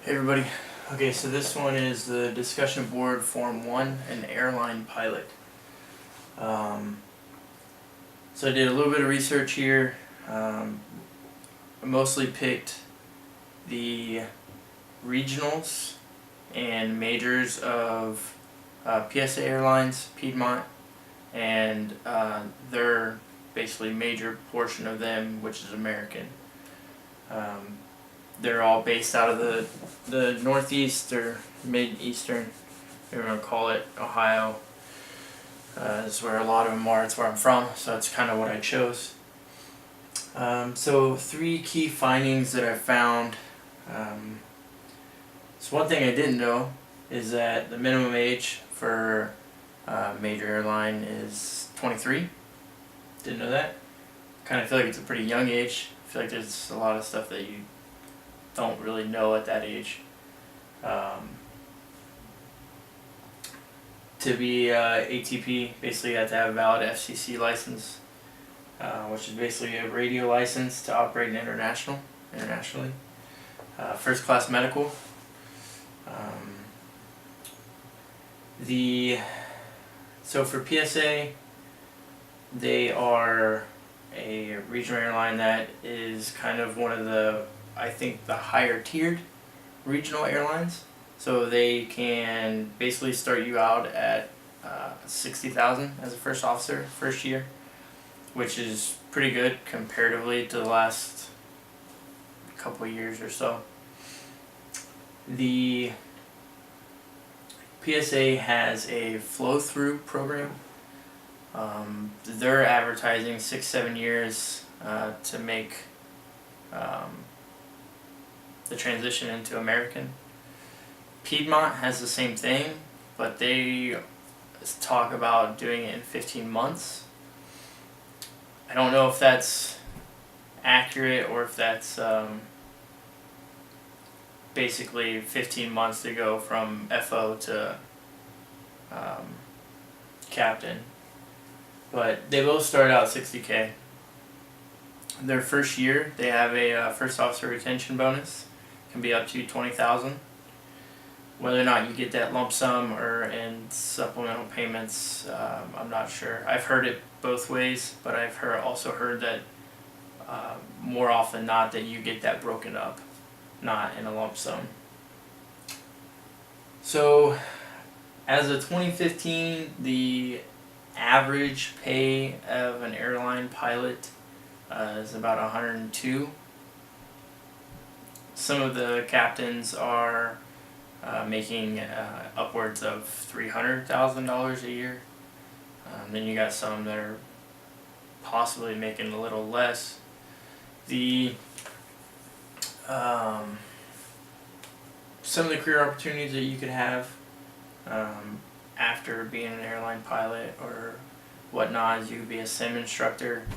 Hey everybody. Okay, so this one is the discussion board form 1, an airline pilot. So I did a little bit of research here. I mostly picked the regionals and majors of PSA Airlines, Piedmont, and their basically major portion of them, which is American. They're all based out of the Northeast or Mid-Eastern, we're going to call it, Ohio. Is where a lot of them are. It's where I'm from, so that's kind of what I chose. So 3 key findings that I found. So one thing I didn't know is that the minimum age for major airline is 23. Didn't know that. Kind of feel like it's a pretty young age. I feel like there's a lot of stuff that you don't really know at that age. To be ATP, basically you have to have a valid FCC license, which is basically a radio license to operate internationally. First class medical. So for PSA, they are a regional airline that is kind of one of the, I think, the higher tiered regional airlines. So they can basically start you out at $60,000 as a first officer, first year, which is pretty good comparatively to the last couple of years or so. The PSA has a flow-through program. They're advertising 6-7 years to make the transition into American. Piedmont has the same thing, but they talk about doing it in 15 months. I don't know if that's accurate or if that's basically 15 months to go from FO to captain. But they both start out $60K. Their first year, they have a first officer retention bonus. Can be up to $20,000. Whether or not you get that lump sum or in supplemental payments, I'm not sure. I've heard it both ways, but I've also heard that more often than not that you get that broken up, not in a lump sum. So, as of 2015, the average pay of an airline pilot is about $102. Some of the captains are making upwards of $300,000 a year. Then you got some that are possibly making a little less. Some of the career opportunities that you could have after being an airline pilot or whatnot is you could be a sim instructor,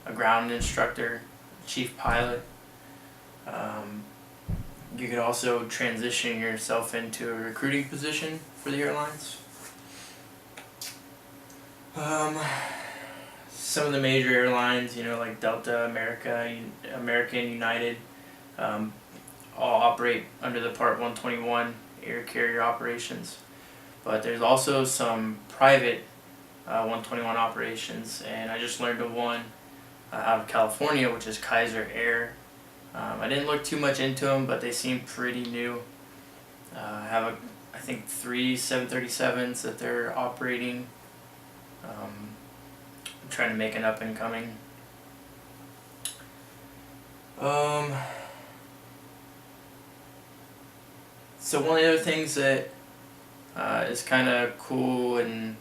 a ground instructor, chief pilot. You could also transition yourself into a recruiting position for the airlines. Some of the major airlines, like Delta, American, United, all operate under the Part 121 air carrier operations. But there's also some private 121 operations, and I just learned of one out of California, which is Kaiser Air. I didn't look too much into them, but they seem pretty new. Have I think 3 737s that they're operating. I'm trying to make an up and coming. So one of the other things that is kind of cool, and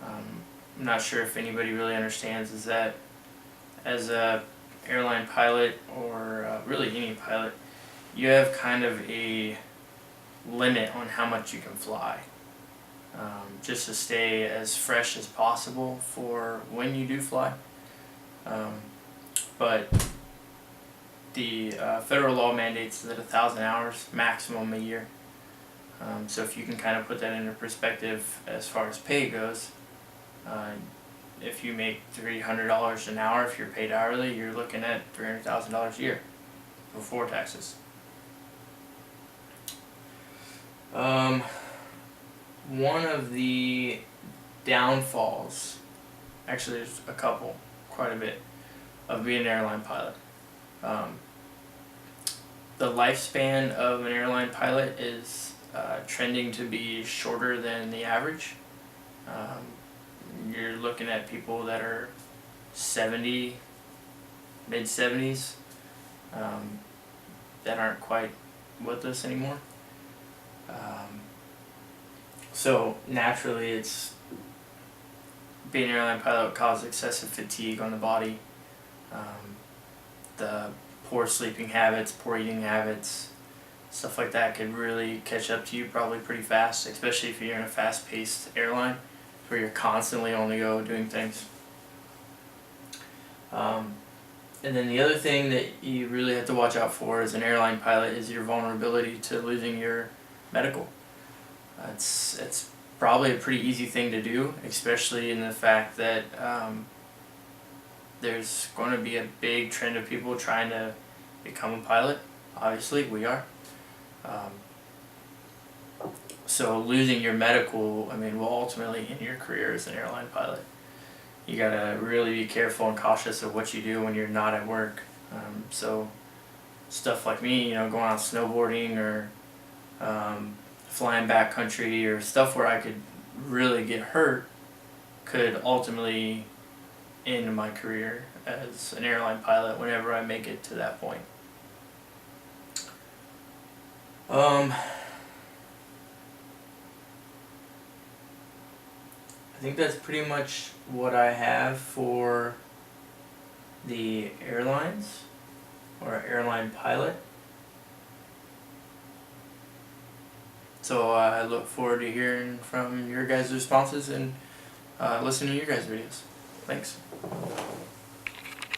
I'm not sure if anybody really understands, is that as a airline pilot or really any pilot, you have kind of a limit on how much you can fly, just to stay as fresh as possible for when you do fly. But the federal law mandates that 1,000 hours maximum a year. So if you can kind of put that into perspective as far as pay goes, if you make $300 an hour, if you're paid hourly, you're looking at $300,000 a year before taxes. One of the downfalls, actually there's a couple, quite a bit, of being an airline pilot. Um, the lifespan of an airline pilot is trending to be shorter than the average. You're looking at people that are 70, mid 70s, that aren't quite with us anymore. So naturally, it's being an airline pilot causes excessive fatigue on the body. The poor sleeping habits, poor eating habits, stuff like that could really catch up to you probably pretty fast, especially if you're in a fast-paced airline where you're constantly on the go doing things. And then the other thing that you really have to watch out for as an airline pilot is your vulnerability to losing your medical. It's probably a pretty easy thing to do, especially in the fact that there's going to be a big trend of people trying to become a pilot. Obviously, we are. So losing your medical, will ultimately end your career as an airline pilot. You gotta really be careful and cautious of what you do when you're not at work. So stuff like me, going out snowboarding or flying backcountry or stuff where I could really get hurt could ultimately end my career as an airline pilot whenever I make it to that point. I think that's pretty much what I have for the airlines or airline pilot. So I look forward to hearing from your guys' responses and listening to your guys' videos. Thanks.